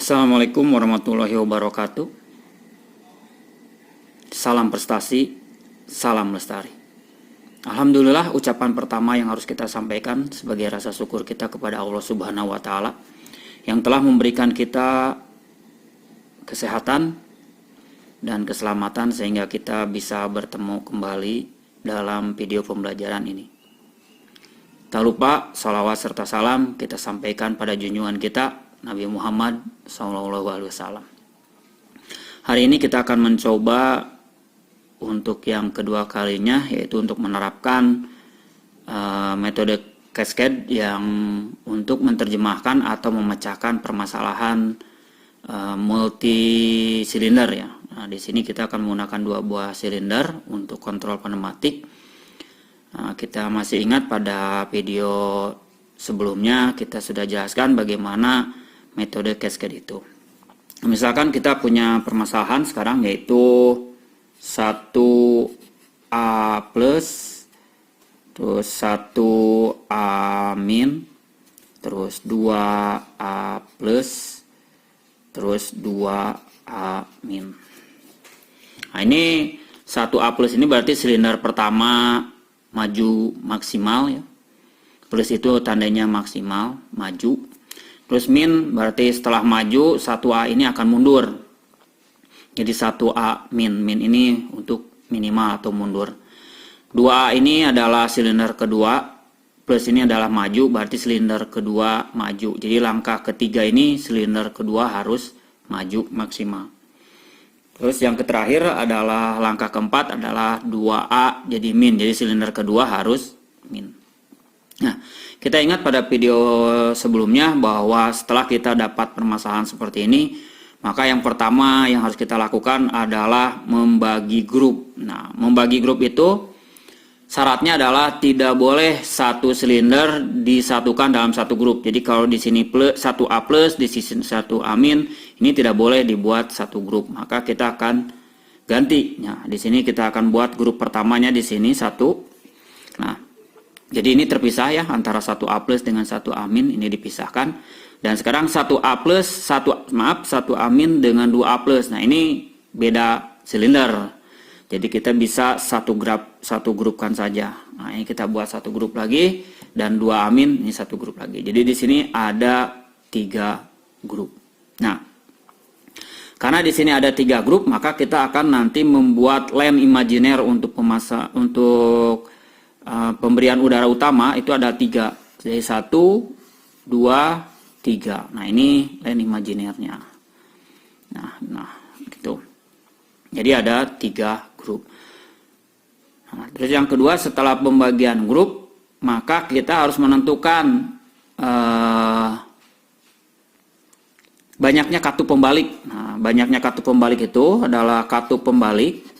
Assalamualaikum warahmatullahi wabarakatuh. Salam prestasi, salam lestari. Alhamdulillah, ucapan pertama yang harus kita sampaikan sebagai rasa syukur kita kepada Allah Subhanahu wa Ta'ala yang telah memberikan kita kesehatan dan keselamatan sehingga kita bisa bertemu kembali dalam video pembelajaran ini. Tak lupa salawat serta salam kita sampaikan pada junjungan kita Nabi Muhammad SAW. Hari ini kita akan mencoba untuk yang kedua kalinya, yaitu untuk menerapkan metode cascade yang untuk menerjemahkan atau memecahkan permasalahan multi silinder ya. Nah, di sini kita akan menggunakan dua buah silinder untuk kontrol pneumatik. Kita masih ingat pada video sebelumnya kita sudah jelaskan bagaimana metode cascade itu. Misalkan kita punya permasalahan sekarang yaitu 1A plus, terus 1A min, terus 2A plus, terus 2A min. Nah, ini 1A plus ini berarti silinder pertama maju maksimal ya. Plus itu tandanya maksimal, maju. Terus min berarti setelah maju 1A ini akan mundur. Jadi 1A min ini untuk minimal atau mundur. 2A ini adalah silinder kedua, plus ini adalah maju, berarti silinder kedua maju. Jadi langkah ketiga ini silinder kedua harus maju maksimal. Terus yang terakhir adalah langkah keempat adalah 2A jadi min, jadi silinder kedua harus min. Nah, kita ingat pada video sebelumnya bahwa setelah kita dapat permasalahan seperti ini, maka yang pertama yang harus kita lakukan adalah membagi grup. Nah, membagi grup itu syaratnya adalah tidak boleh satu silinder disatukan dalam satu grup. Jadi kalau di sini 1A plus, di sini 1A min, ini tidak boleh dibuat satu grup. Maka kita akan ganti. Nah, di sini kita akan buat grup pertamanya di sini 1. Nah, jadi ini terpisah ya antara 1A plus dengan 1A min, ini dipisahkan. Dan sekarang 1A plus, 1A min dengan 2A plus. Nah, ini beda silinder. Jadi kita bisa satu grupkan saja. Nah, ini kita buat satu grup lagi dan 2A min ini satu grup lagi. Jadi di sini ada 3 grup. Nah, karena di sini ada 3 grup, maka kita akan nanti membuat lem imajiner untuk pemberian udara utama itu ada 3. Jadi 1, 2, 3. Nah, ini lem imajinernya. Nah, gitu. Jadi ada 3 grup. Nah, terus yang kedua, setelah pembagian grup, maka kita harus menentukan banyaknya kartu pembalik. Nah, banyaknya kartu pembalik itu adalah kartu pembalik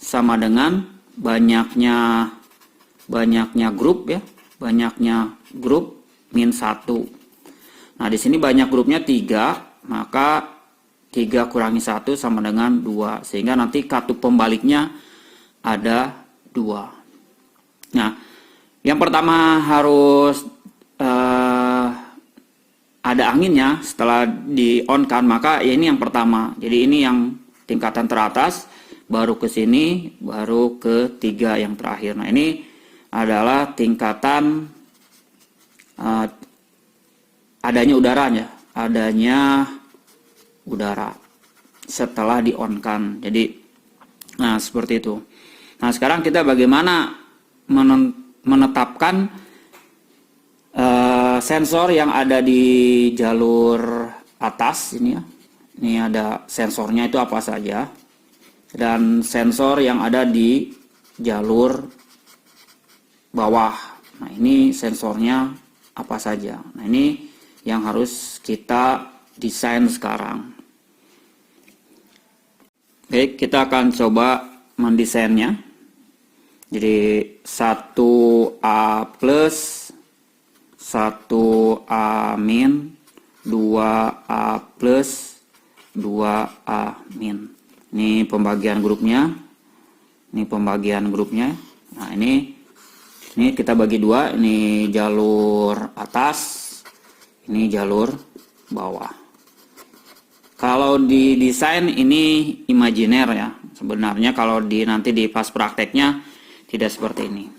sama dengan banyaknya grup ya, banyaknya grup min 1. Nah, di sini banyak grupnya 3, maka 3 kurangi 1 sama dengan 2, sehingga nanti kartu pembaliknya ada 2. Nah, yang pertama harus ada anginnya setelah di on kan, maka ini yang pertama. Jadi ini yang tingkatan teratas, baru ke sini, baru ke 3 yang terakhir. Nah, ini adalah tingkatan adanya udara setelah di on kan. Jadi, nah seperti itu. Nah, sekarang kita bagaimana menetapkan sensor yang ada di jalur atas ini ya. Ini ada sensornya itu apa saja, dan sensor yang ada di jalur bawah. Nah, ini sensornya apa saja. Nah, ini yang harus kita desain sekarang. Baik, kita akan coba mendesainnya. Jadi 1A plus, 1A min, 2A plus, 2A min. Ini pembagian grupnya. Ini pembagian grupnya. Nah, ini Ini kita bagi dua, ini jalur atas, ini jalur bawah. Kalau di desain ini imajiner ya. Sebenarnya kalau nanti di pas prakteknya tidak seperti ini.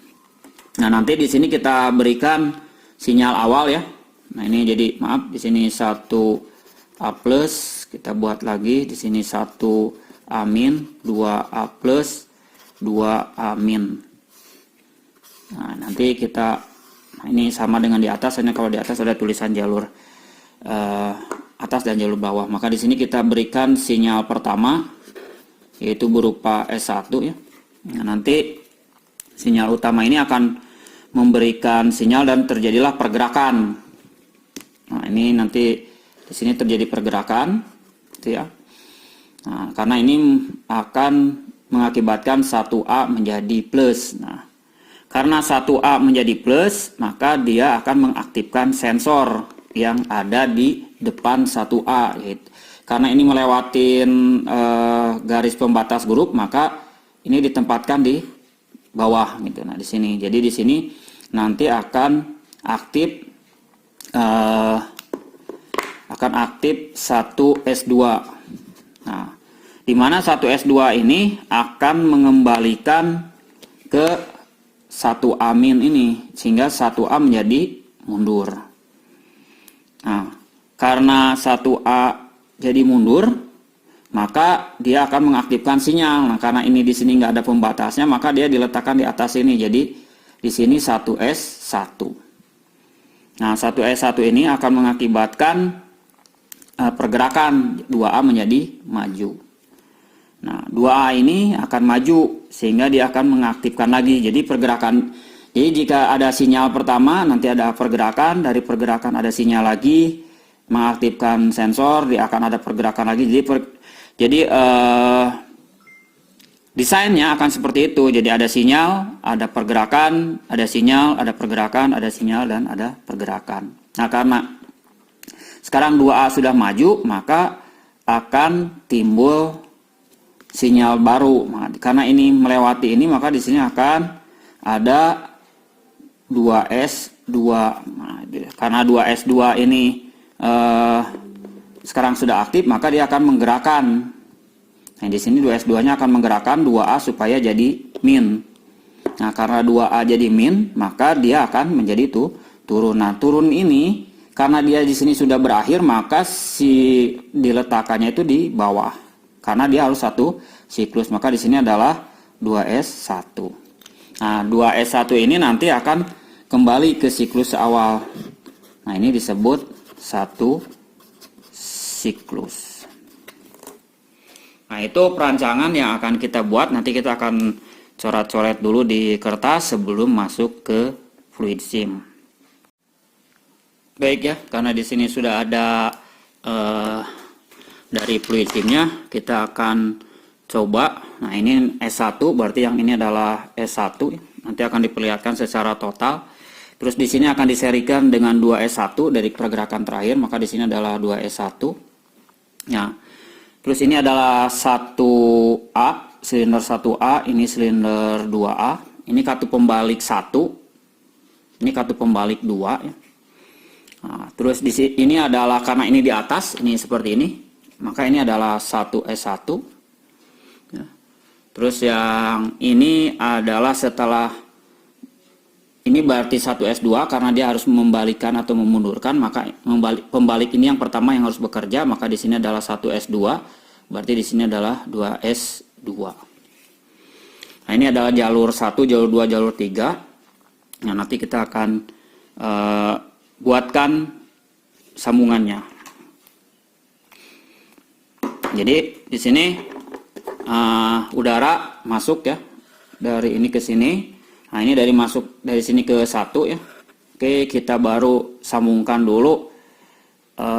Nah, nanti di sini kita berikan sinyal awal ya. Nah, ini jadi maaf di sini 1A plus, kita buat lagi di sini 1A min, 2A plus, 2A min. Nah, nanti kita ini sama dengan di atas, hanya kalau di atas ada tulisan jalur atas dan jalur bawah. Maka di sini kita berikan sinyal pertama yaitu berupa S1 ya. Nah, nanti sinyal utama ini akan memberikan sinyal dan terjadilah pergerakan. Nah, ini nanti di sini terjadi pergerakan, gitu ya. Nah, karena ini akan mengakibatkan 1A menjadi plus. Nah, karena 1A menjadi plus, maka dia akan mengaktifkan sensor yang ada di depan 1A. Gitu. Karena ini melewatin garis pembatas grup, maka ini ditempatkan di bawah gitu. Nah, di sini. Jadi di sini nanti akan aktif 1S2. Nah, di mana 1S2 ini akan mengembalikan ke 1A min ini sehingga 1A menjadi mundur. Nah, karena 1A jadi mundur, maka dia akan mengaktifkan sinyal. Nah, karena ini di sini nggak ada pembatasnya, maka dia diletakkan di atas ini. Jadi di sini 1S1. Nah, 1S1 ini akan mengakibatkan pergerakan 2A menjadi maju. Nah, 2A ini akan maju sehingga dia akan mengaktifkan lagi. Jadi pergerakan, jadi jika ada sinyal pertama, nanti ada pergerakan, dari pergerakan ada sinyal lagi, mengaktifkan sensor, dia akan ada pergerakan lagi. Jadi desainnya akan seperti itu. Jadi ada sinyal, ada pergerakan, ada sinyal, ada pergerakan, ada sinyal, dan ada pergerakan. Nah, karena sekarang 2A sudah maju, maka akan timbul sinyal baru. Karena ini melewati ini, maka di sini akan ada 2S2. Nah, karena 2S2 ini sekarang sudah aktif, maka dia akan menggerakkan. Nah, di sini 2S2-nya akan menggerakkan 2A supaya jadi min. Nah, karena 2A jadi min, maka dia akan menjadi turun. Nah, turun ini karena dia di sini sudah berakhir, maka si diletakkannya itu di bawah. Karena dia harus satu siklus, maka di sini adalah 2S1. Nah, 2S1 ini nanti akan kembali ke siklus awal. Nah, ini disebut satu siklus. Nah, itu perancangan yang akan kita buat. Nanti kita akan coret-coret dulu di kertas sebelum masuk ke fluid sim. Baik ya, karena di sini sudah ada dari fluid simnya, kita akan coba. Nah, ini S1, berarti yang ini adalah S1. Nanti akan diperlihatkan secara total. Terus di sini akan diserikan dengan 2S1 dari pergerakan terakhir, maka di sini adalah 2S1. Ya. Terus ini adalah 1A, silinder 1A, ini silinder 2A. Ini kartu pembalik 1. Ini kartu pembalik 2 ya. Nah, terus di sini ini adalah, karena ini di atas, ini seperti ini, maka ini adalah 1S1 ya. Terus yang ini adalah setelah ini berarti 1S2 karena dia harus membalikan atau memundurkan, maka pembalik ini yang pertama yang harus bekerja, maka di sini adalah 1S2, berarti di sini adalah 2S2. Nah, ini adalah jalur 1, jalur 2, jalur 3. Nah, nanti kita akan buatkan sambungannya. Jadi di sini udara masuk ya dari ini ke sini. Nah, ini dari masuk dari sini ke 1 ya. Oke, kita baru sambungkan dulu.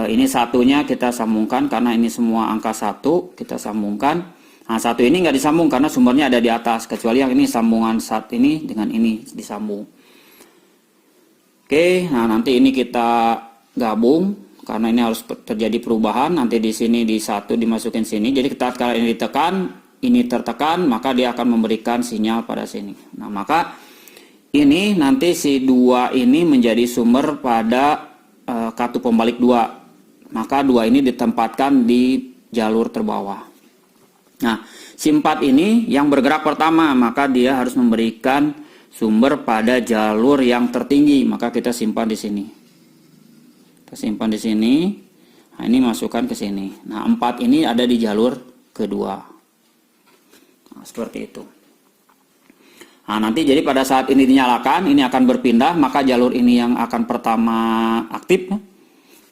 Ini satunya kita sambungkan karena ini semua angka 1 kita sambungkan. Nah, 1 ini nggak disambung karena sumbernya ada di atas, kecuali yang ini sambungan saat ini dengan ini disambung. Oke, nah nanti ini kita gabung karena ini harus terjadi perubahan. Nanti di sini di 1 dimasukin sini. Jadi ketika ini ditekan, ini tertekan, maka dia akan memberikan sinyal pada sini. Nah, maka ini nanti si 2 ini menjadi sumber pada kartu pembalik 2. Maka 2 ini ditempatkan di jalur terbawah. Nah, si 4 ini yang bergerak pertama, maka dia harus memberikan sumber pada jalur yang tertinggi. Maka kita simpan di sini. Kita simpan di sini. Nah, ini masukkan ke sini. Nah, 4 ini ada di jalur kedua. Nah, seperti itu. Nah, nanti jadi pada saat ini dinyalakan, ini akan berpindah, maka jalur ini yang akan pertama aktif.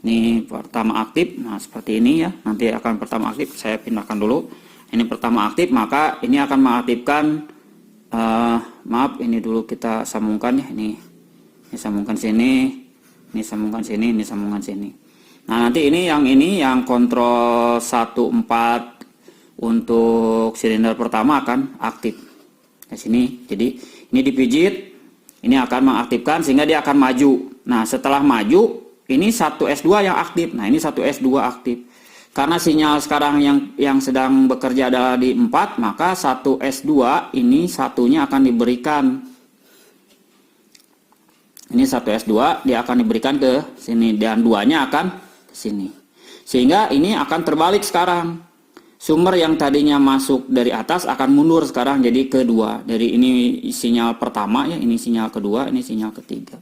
Ini pertama aktif, nah seperti ini ya, nanti akan pertama aktif, saya pindahkan dulu. Ini pertama aktif, maka ini akan mengaktifkan, maaf, ini dulu kita sambungkan ya, ini sambungkan sini, ini sambungkan sini, ini sambungkan sini. Nah, nanti ini yang kontrol 14 untuk silinder pertama akan aktif. Di sini, jadi ini dipijit, ini akan mengaktifkan sehingga dia akan maju. Nah, setelah maju, ini 1S2 yang aktif. Nah, ini 1S2 aktif. Karena sinyal sekarang yang sedang bekerja adalah di 4, maka 1S2 ini satunya akan diberikan. Ini 1S2 dia akan diberikan ke sini dan 2-nya akan ke sini. Sehingga ini akan terbalik sekarang. Sumber yang tadinya masuk dari atas akan mundur sekarang jadi kedua. Dari ini sinyal pertama ya, ini sinyal kedua, ini sinyal ketiga.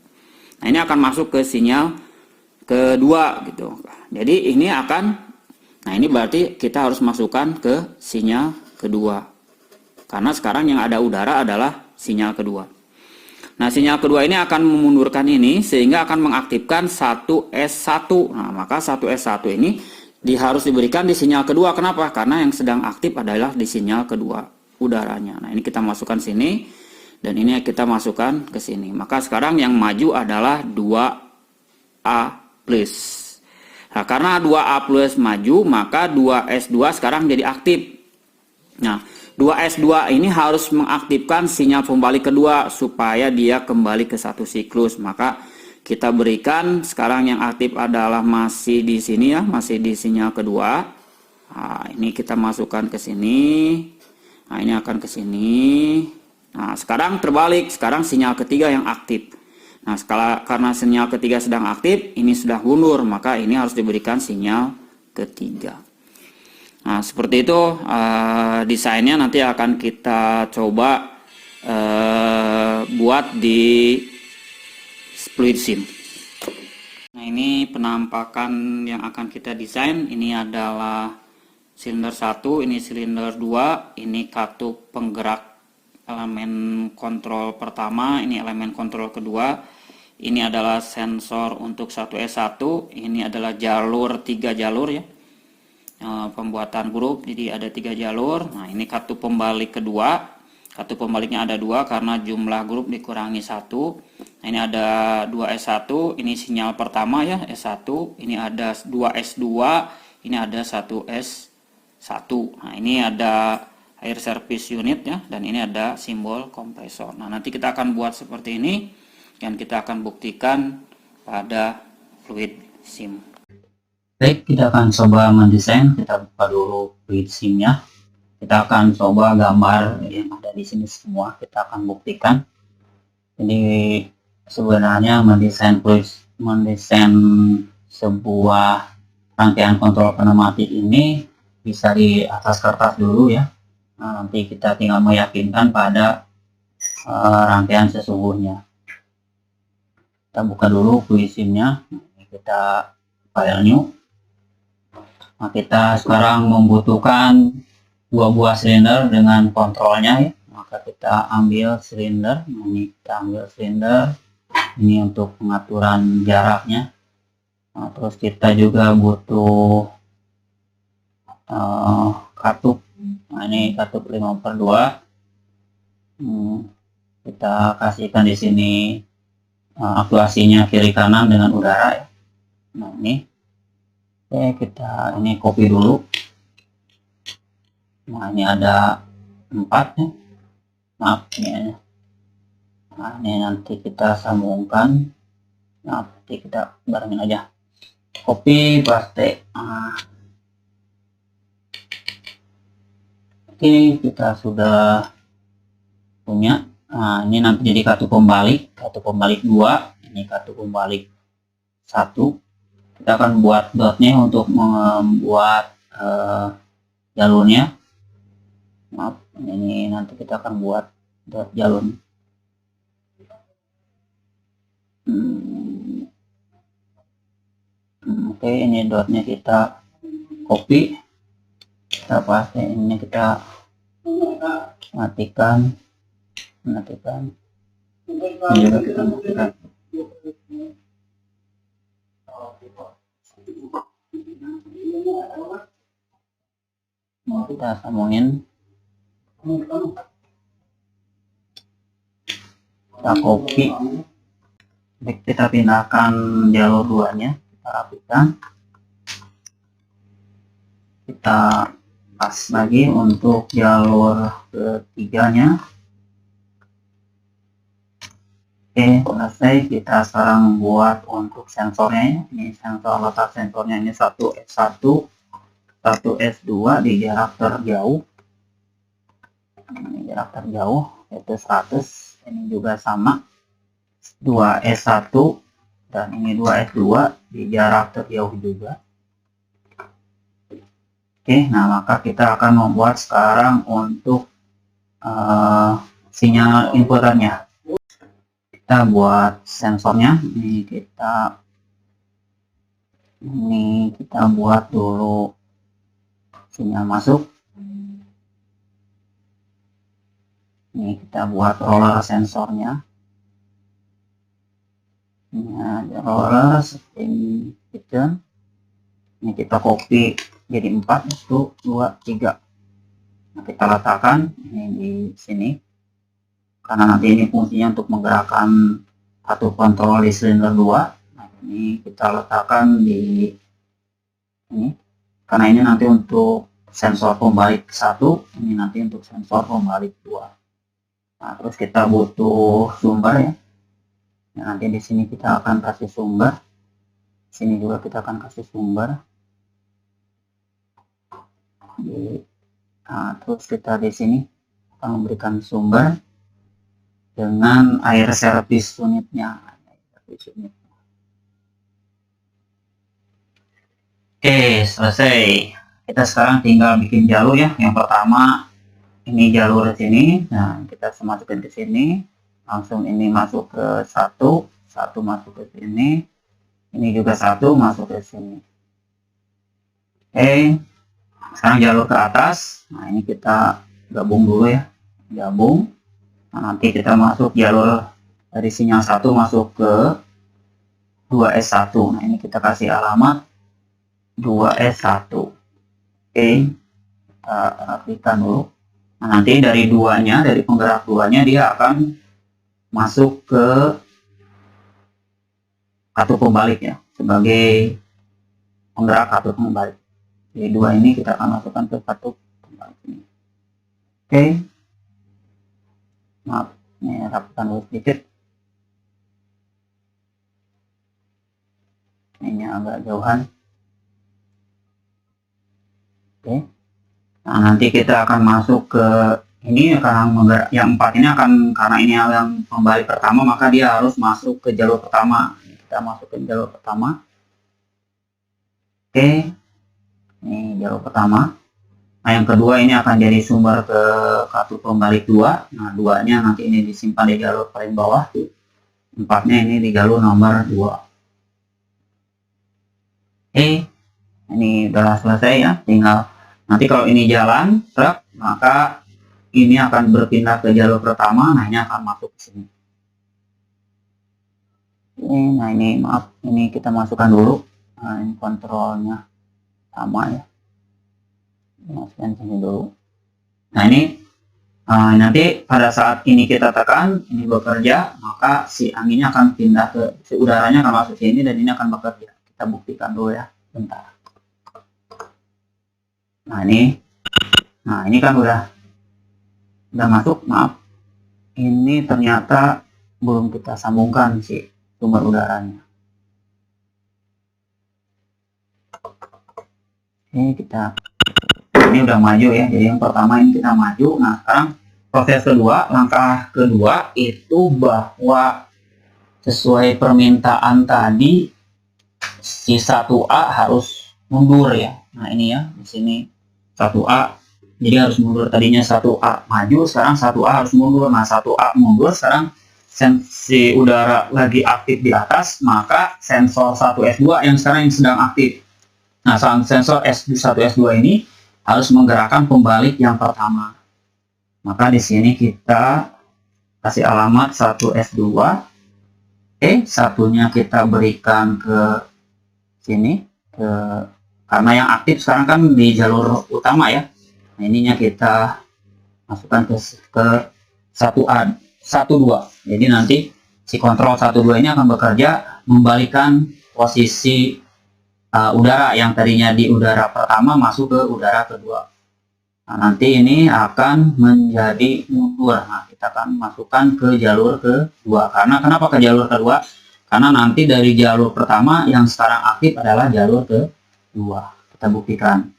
Nah, ini akan masuk ke sinyal kedua gitu. Jadi ini akan, nah ini berarti kita harus masukkan ke sinyal kedua. Karena sekarang yang ada udara adalah sinyal kedua. Nah, sinyal kedua ini akan memundurkan ini sehingga akan mengaktifkan 1S1. Nah, maka 1S1 ini harus diberikan di sinyal kedua. Kenapa? Karena yang sedang aktif adalah di sinyal kedua udaranya. Nah, ini kita masukkan sini dan ini kita masukkan ke sini. Maka sekarang yang maju adalah 2A+. Nah, karena 2A+ maju, maka 2S2 sekarang jadi aktif. Nah, 2S2 ini harus mengaktifkan sinyal pembalik kedua supaya dia kembali ke satu siklus. Maka kita berikan sekarang yang aktif adalah masih di sini ya, masih di sinyal kedua. Nah, ini kita masukkan ke sini. Nah, ini akan ke sini. Nah, sekarang terbalik, sekarang sinyal ketiga yang aktif. Nah, karena sinyal ketiga sedang aktif, ini sudah mundur, maka ini harus diberikan sinyal ketiga. Nah, seperti itu desainnya nanti akan kita coba buat di split SIM. Nah, ini penampakan yang akan kita desain. Ini adalah silinder 1, ini silinder 2, ini katup penggerak elemen kontrol pertama, ini elemen kontrol kedua. Ini adalah sensor untuk 1S1, ini adalah jalur 3 jalur ya. Pembuatan grup, jadi ada 3 jalur. Nah, ini katup pembalik kedua. Katup pembaliknya ada 2 karena jumlah grup dikurangi 1. Nah, ini ada 2S1, ini sinyal pertama ya, S1. Ini ada 2S2, ini ada 1S1. Nah, ini ada air service unit ya, dan ini ada simbol kompresor. Nah, nanti kita akan buat seperti ini dan kita akan buktikan pada fluid SIM. Baik, kita akan coba mendesain. Kita buka dulu fluid SIM-nya. Kita akan coba gambar yang ada di sini semua. Kita akan buktikan. Jadi sebenarnya mendesain sebuah rangkaian kontrol pneumatik ini bisa di atas kertas dulu ya. Nah, nanti kita tinggal meyakinkan pada rangkaian sesungguhnya. Kita buka dulu fluid SIM-nya. Kita file new. Nah, kita sekarang membutuhkan 2 buah silinder dengan kontrolnya ya. Maka kita ambil silinder, ini kita ambil silinder ini untuk pengaturan jaraknya. Nah, terus kita juga butuh katup. Nah, ini katup 5/2. Kita kasihkan di sini aktuasinya kiri kanan dengan udara ya. Nah, ini oke, kita ini copy dulu. Nah, ini ada 4 ya. Maaf ini. Nah, ini nanti kita sambungkan. Nah, nanti kita barengin aja. Copy paste. Oke, kita sudah punya. Nah, ini nanti jadi kartu pembalik 2, ini kartu pembalik 1. Kita akan buat dotnya untuk membuat jalurnya. Maaf, ini nanti kita akan buat dot jalur. Oke, ini dotnya kita copy, kita paste, ini kita matikan, ini juga kita matikan. Mau kita sambungin, kita copy, kita pindahkan jalur 2-nya, kita rapikan, kita pas lagi untuk jalur ketiganya. Oke, selesai. Kita sekarang buat untuk sensornya. Ini sensor, letak sensornya ini 1S1, 1S2 di jarak terjauh. Ini jarak terjauh yaitu 100. Ini juga sama, 2S1 dan ini 2S2 di jarak terjauh juga. Oke, nah maka kita akan membuat sekarang untuk sinyal inputannya. Kita buat sensornya. Ini kita buat dulu sinyal masuk. Ini kita buat roller sensornya. Ini ada roller setting button. Ini kita copy jadi 4, 1, 2, 3. Nah, kita letakkan ini di sini karena nanti ini fungsinya untuk menggerakkan satu kontrol di silinder 2. Nah, ini kita letakkan di ini karena ini nanti untuk sensor pembalik 1, ini nanti untuk sensor pembalik 2. Nah, terus kita butuh sumber ya. Nah, nanti di sini kita akan kasih sumber. Sini juga kita akan kasih sumber. Nah, terus kita di sini akan memberikan sumber dengan air service unitnya. Oke, selesai. Kita sekarang tinggal bikin jalur ya. Yang pertama ini jalur sini. Nah, kita masukin ke sini. Langsung ini masuk ke satu masuk ke sini. Ini juga 1 masuk ke sini. Oke. Sekarang jalur ke atas. Nah, ini kita gabung dulu ya. Gabung. Nah, nanti kita masuk jalur dari sinyal 1 masuk ke 2S1. Nah, ini kita kasih alamat 2S1. Oke. Kita rapikan dulu. Nah, nanti dari dari penggerak 2-nya dia akan masuk ke kartu pembalik ya, sebagai penggerak kartu pembalik. Jadi 2 ini kita akan masukkan ke kartu pembalik ini. Oke. Maaf, ini rapikan dulu sedikit. Ini agak jauhan. Oke. Nah, nanti kita akan masuk ke ini akan menggerak yang 4 ini akan, karena ini yang pembalik pertama maka dia harus masuk ke jalur pertama. Kita masukin jalur pertama. Oke. Ini jalur pertama. Nah, yang kedua ini akan jadi sumber ke kartu pembalik 2. Nah, 2-nya nanti ini disimpan di jalur paling bawah. 4-nya ini di jalur nomor 2. Oke. Ini udah selesai ya. Tinggal nanti kalau ini jalan truk, maka ini akan berpindah ke jalur pertama. Nah, ini akan masuk ke sini. Nah, ini maaf, ini kita masukkan dulu. Nah, ini kontrolnya sama ya. Masukkan sini dulu. Nah, ini nanti pada saat ini kita tekan ini bekerja, maka si anginnya akan pindah ke si udaranya akan masuk sini dan ini akan bekerja. Kita buktikan dulu ya, bentar. Nah, ini kan udah masuk. Maaf, ini ternyata belum kita sambungkan si sumber udaranya. Ini udah maju ya. Jadi yang pertama ini kita maju. Nah, sekarang proses kedua, langkah kedua itu bahwa sesuai permintaan tadi si 1A harus mundur ya. Nah ini ya, di sini 1A, jadi harus mundur. Tadinya 1A maju, sekarang 1A harus mundur. Nah 1A mundur, sekarang si udara lagi aktif di atas, maka sensor 1S2 yang sekarang yang sedang aktif. Nah sensor S1 S2 ini harus menggerakkan pembalik yang pertama. Maka di sini kita kasih alamat 1S2. Satunya kita berikan ke sini, karena yang aktif sekarang kan di jalur utama ya. Nah, ininya kita masukkan ke 1A, 12. Jadi nanti si kontrol 12 ini akan bekerja membalikkan posisi udara yang tadinya di udara pertama masuk ke udara kedua. Nah, nanti ini akan menjadi mundur. Nah, kita akan masukkan ke jalur kedua. Karena kenapa ke jalur kedua? Karena nanti dari jalur pertama yang sekarang aktif adalah jalur kedua. Kita buktikan.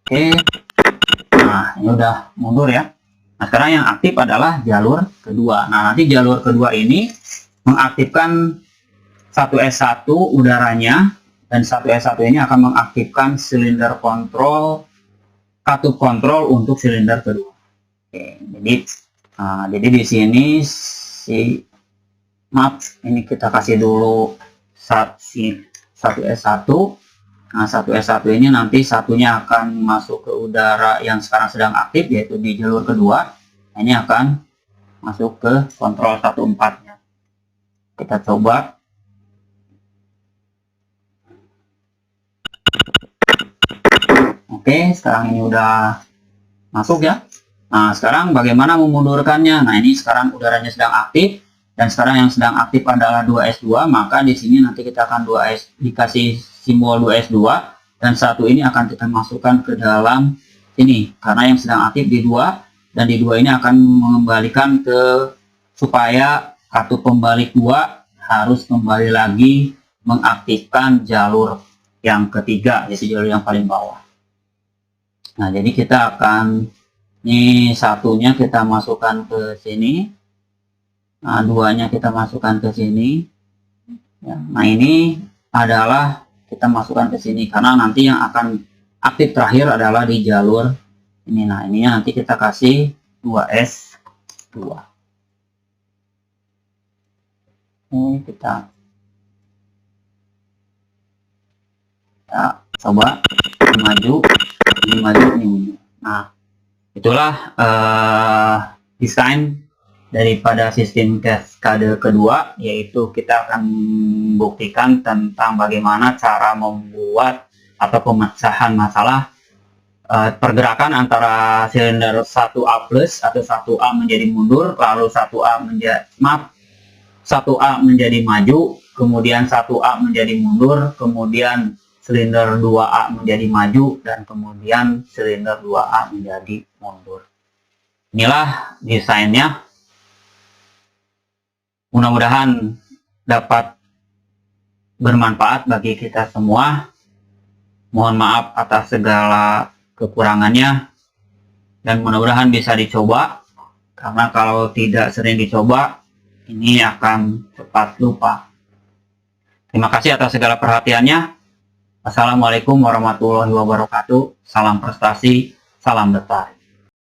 Oke. Nah, ini udah mundur ya. Nah, sekarang yang aktif adalah jalur kedua. Nah, nanti jalur kedua ini mengaktifkan 1S1 udaranya. Dan 1S1 ini akan mengaktifkan silinder kontrol, katup kontrol untuk silinder kedua. Oke, jadi di sini ini kita kasih dulu si 1S1. Nah 1S1 ini nanti satunya akan masuk ke udara yang sekarang sedang aktif, yaitu di jalur kedua. Nah, ini akan masuk ke kontrol 14-nya. Kita coba. Oke, sekarang ini udah masuk ya. Nah, sekarang bagaimana memundurkannya? Nah, ini sekarang udaranya sedang aktif, dan sekarang yang sedang aktif adalah 2S2, maka di sini nanti kita akan dikasih simbol 2S2, dan satu ini akan kita masukkan ke dalam sini, karena yang sedang aktif di 2, dan di 2 ini akan mengembalikan supaya kartu pembalik 2 harus kembali lagi mengaktifkan jalur yang ketiga, yaitu jalur yang paling bawah. Nah, jadi kita akan, ini satunya kita masukkan ke sini. Nah, duanya kita masukkan ke sini. Ya, nah, ini adalah kita masukkan ke sini, karena nanti yang akan aktif terakhir adalah di jalur ini. Nah, ini nanti kita kasih 2S2. Ini kita coba maju. Ini maju, ini. Nah, itulah desain daripada sistem kaskade kedua, yaitu kita akan membuktikan tentang bagaimana cara membuat atau pemecahan masalah pergerakan antara silinder 1A plus atau 1A menjadi mundur, lalu 1A menjadi maju, kemudian 1A menjadi mundur, kemudian silinder 2A menjadi maju, dan kemudian silinder 2A menjadi mundur. Inilah desainnya. Mudah-mudahan dapat bermanfaat bagi kita semua. Mohon maaf atas segala kekurangannya, dan mudah-mudahan bisa dicoba, karena kalau tidak sering dicoba, ini akan cepat lupa. Terima kasih atas segala perhatiannya. Assalamualaikum warahmatullahi wabarakatuh. Salam prestasi, salam betah.